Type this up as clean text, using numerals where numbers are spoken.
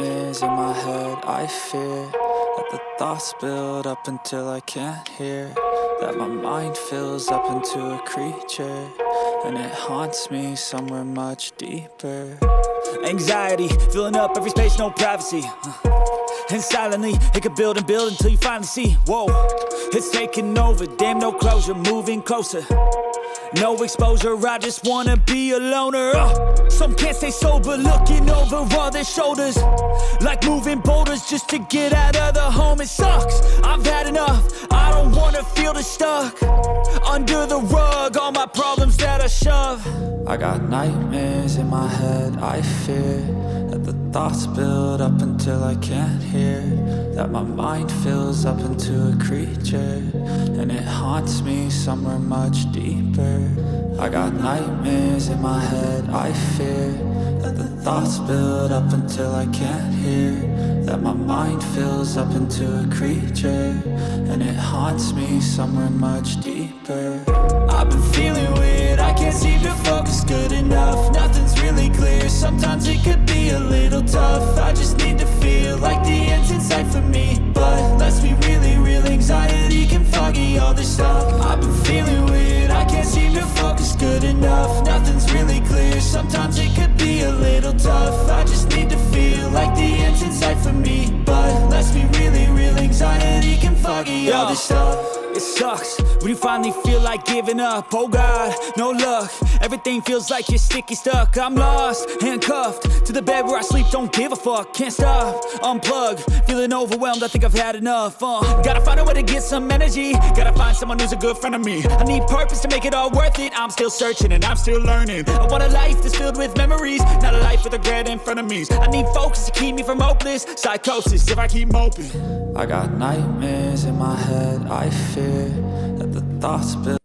nightmares in my head. I fear that the thoughts build up until I can't hear, that my mind fills up into a creature, and it haunts me somewhere much deeper. Anxiety, filling up every space, no privacy. And silently, it could build and build until you finally see, whoa, it's taking over, damn, no closure, moving closer. No exposure, I just wanna be a loner. Some can't stay sober, looking over all their shoulders, like moving boulders just to get out of the home. It sucks, I've had enough, I don't wanna feel the stuck under the rug, all my problems that I shove. I got nightmares in my head. I fear that the thoughts build up until I can't hear, that my mind fills up into a creature, and it haunts me somewhere much deeper. I got nightmares in my head. I fear that the thoughts build up until I can't hear, that my mind fills up into a creature, and it haunts me somewhere much deeper. I've been feeling weird, I can't seem to focus good enough. Nothing's really clear, sometimes it could be a little tough. I just need to feel like the end's in sight for me, but let's be really real, anxiety can foggy all this stuff. I've been feeling weird, I can't seem to focus good enough. Nothing's really clear, sometimes it could be a little tough. I just need to feel like the end's in sight for me, but let's be really real, anxiety can foggy all this stuff. It sucks when you finally feel like giving up. Oh God, no luck, everything feels like you're sticky stuck. I'm lost, handcuffed to the bed where I sleep, don't give a fuck. Can't stop, unplug, feeling overwhelmed, I think I've had enough. Gotta find a way to get some energy, gotta find someone who's a good friend of me. I need purpose to make it all worth it, I'm still searching and I'm still learning. I want a life that's filled with memories, not a life with regret and frenemies. I need focus to keep me from hopeless psychosis if I keep moping. I got nightmares in my head. I fear that the thoughts build